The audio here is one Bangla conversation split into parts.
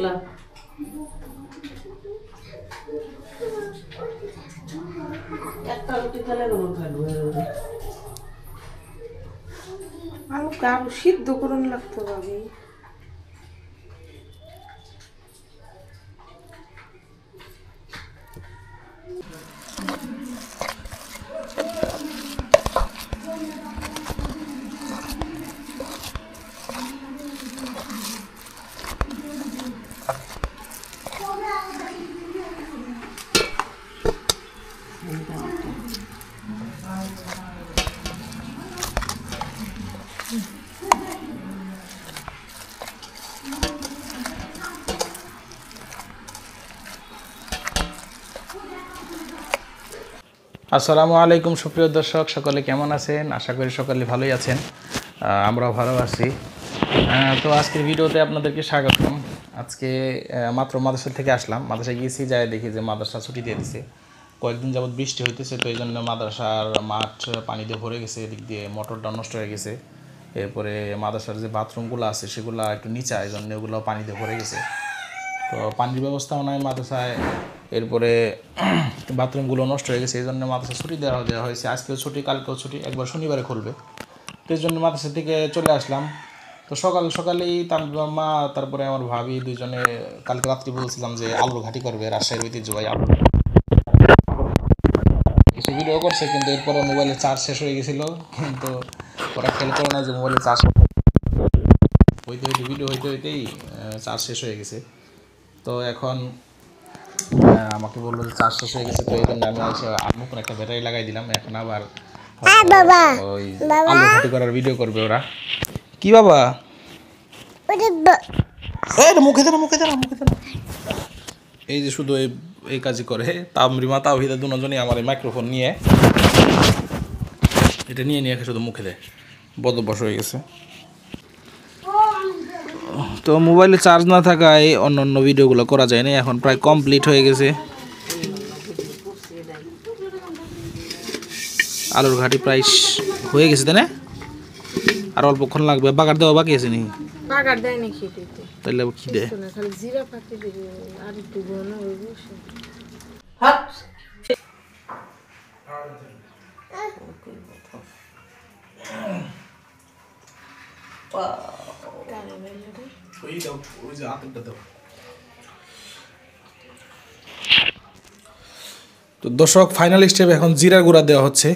লা একটা রুটি খেলে গরম খাইলো আলু সিদ্ধ করুন লাগতো ভাবি। আসসালামু আলাইকুম সুপ্রিয় দর্শক, সকলে কেমন আছেন? আশা করি সকলে ভালোই আছেন, আমরাও ভালো আছি। তো আজকের ভিডিওতে আপনাদেরকে স্বাগতম। আজকে মাত্র মাদ্রাসা থেকে আসলাম। মাদ্রাসায় গিয়েছি, যাই দেখি যে মাদ্রাসা ছুটি দিয়ে দিছে। কয়েকদিন যাবৎ বৃষ্টি হইতেছে, তো এই জন্য মাদ্রাসার মাঠ পানি দিয়ে ভরে গেছে, এদিক দিয়ে মোটরটা নষ্ট হয়ে গেছে। এরপরে মাদ্রাসার যে বাথরুমগুলো আছে সেগুলো একটু নিচা, এই জন্য ওগুলো পানি দিয়ে ভরে গেছে। তো পানির ব্যবস্থাও নয় মাদ্রাসায়, এরপরে বাথরুমগুলো নষ্ট হয়ে গেছে, এই জন্য মাদ্রাসা ছুটি দেওয়া হয়েছে। আজকেও ছুটি, কালকেও ছুটি, একবার শনিবারে খুলবে। তো এই জন্য মাদ্রাসা থেকে চলে আসলাম। তো সকালেই মা তারপরে আমার ভাবি দুজনে কালকে রাত্রি বলছিলাম যে আলুর ঘাটি করবে, রাজশাহীর ঐতিহ্যবাহী আলু। কিছু ভিডিও করছে, কিন্তু এরপরে মোবাইলে চার্জ শেষ হয়ে গেছিলো, কিন্তু ওরা খেয়াল করে না যে মোবাইলে চার্জ ভিডিও হইতেই চার্জ শেষ হয়ে গেছে। তো এখন আমাকে বললো যে চার্জ শেষ হয়ে গেছে, তো এই জন্য আমি নতুন একটা ব্যাটারি লাগাই দিলাম। এখন আবার ওই আলু ঘাটি করার ভিডিও করবে ওরা। কি বাবা, মুখে দেনা এই যে শুধু এই কাজই করে তামরিমা তাওহিদা দুজনই আমার এই মাইক্রোফোন নিয়ে এটা নিয়ে শুধু মুখে দেয়, বদভ্যাস হয়ে গেছে। তো মোবাইলে চার্জ না থাকায় অন্য ভিডিওগুলো করা যায় না। এখন প্রায় কমপ্লিট হয়ে গেছে, আলুর ঘাটি প্রায় হয়ে গেছে, তাই না? আর অল্পক্ষণ লাগবে। বাগার দেওয়া বাকি আছে নাকি? বাগার দেয় না খেতে, তাহলে কি দেয়? খালি জিরা পাতি দিবে আর একটু ঘন হইব। হাত তো দর্শক, ফাইনাল স্টেপ এখন জিরার গুঁড়া দেওয়া হচ্ছে।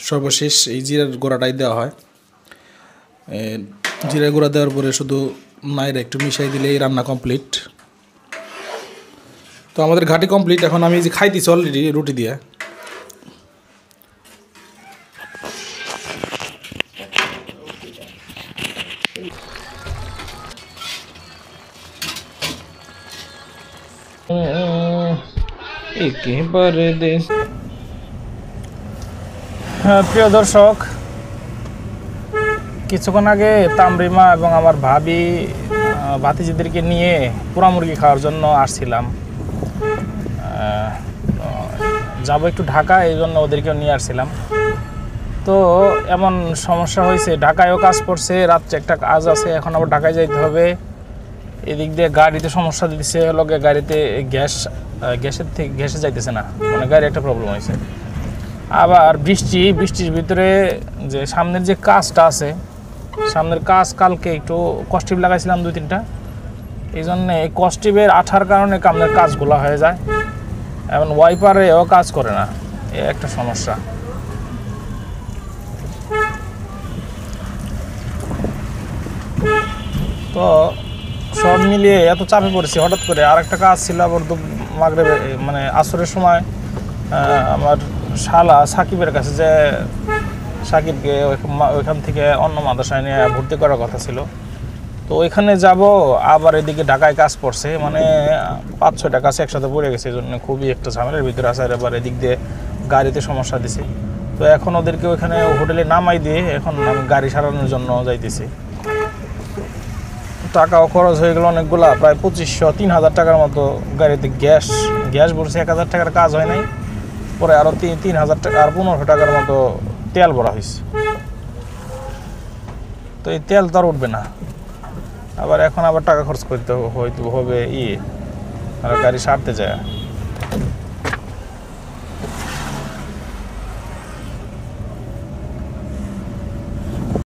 সর্বশেষ এই জিরার গুঁড়াটাই দেওয়া হয়। জিরার গুঁড়া দেওয়ার পরে শুধু নাইরা একটু মিশাই দিলেই রান্না কমপ্লিট। তো আমাদের ঘাটি কমপ্লিট। এখন আমি যে খাইতেছি অলরেডি রুটি দিয়ে। প্রিয় দর্শক, কিছুক্ষণ আগে তামরিমা এবং আমার ভাবি ভাতিজিদেরকে নিয়ে পোড়া মুরগি খাওয়ার জন্য আসছিলাম। যাবো একটু ঢাকা, এই জন্য ওদেরকেও নিয়ে আসছিলাম। তো এমন সমস্যা হয়েছে, ঢাকায়ও কাজ পড়ছে, রাত্রে একটা কাজ আছে, এখন আবার ঢাকায় যাইতে হবে। এদিক দিয়ে গাড়িতে সমস্যা দিচ্ছে, লগে গাড়িতে গ্যাসে যাইতেছে না, মানে গাড়ি একটা প্রবলেম হয়েছে। আবার বৃষ্টির ভিতরে যে সামনের যে কাজটা আছে, সামনের কাজ কালকে একটু কস্টিপ লাগাইছিলাম 2-3টা, এই জন্যে এই কস্টিপের আঠার কারণে সামনের কাজগুলো হয়ে যায়, এবং ওয়াইপারেও কাজ করে না, এই একটা সমস্যা। তো সব মিলিয়ে এত চাপে পড়েছি। হঠাৎ করে আরেকটা কাজ ছিল, আবার মাগরিবে মানে আসরের সময় আমার শালা সাকিবের কাছে, যে সাকিবকে ওইখান থেকে অন্য মাদ্রাসায় নিয়ে ভর্তি করার কথা ছিল। তো ওইখানে যাব, আবার এদিকে ঢাকায় কাজ পড়ছে, মানে 5-6টা কাজ একসাথে পড়ে গেছে, এই জন্য খুবই একটা ঝামেলার ভিতরে আছে। আর এবার এদিক দিয়ে গাড়িতে সমস্যা দিছে। তো এখন ওদেরকে ওইখানে হোটেলে নামাই দিয়ে এখন আমি গাড়ি সারানোর জন্য যাইতেছি। টাকাও খরচ হয়ে গেল অনেকগুলা, প্রায় 2500-3000 টাকার মতো। গাড়িতে গ্যাস ভরছে, 1000 টাকার কাজ হয় নাই, পরে আরও 3000 টাকা আর 1500 টাকার মতো তেল ভরা হয়েছে। তো এই তেল তো আর উঠবে না, আবার এখন আবার টাকা খরচ করতে হয়তো হবে আর গাড়ি সারতে যায়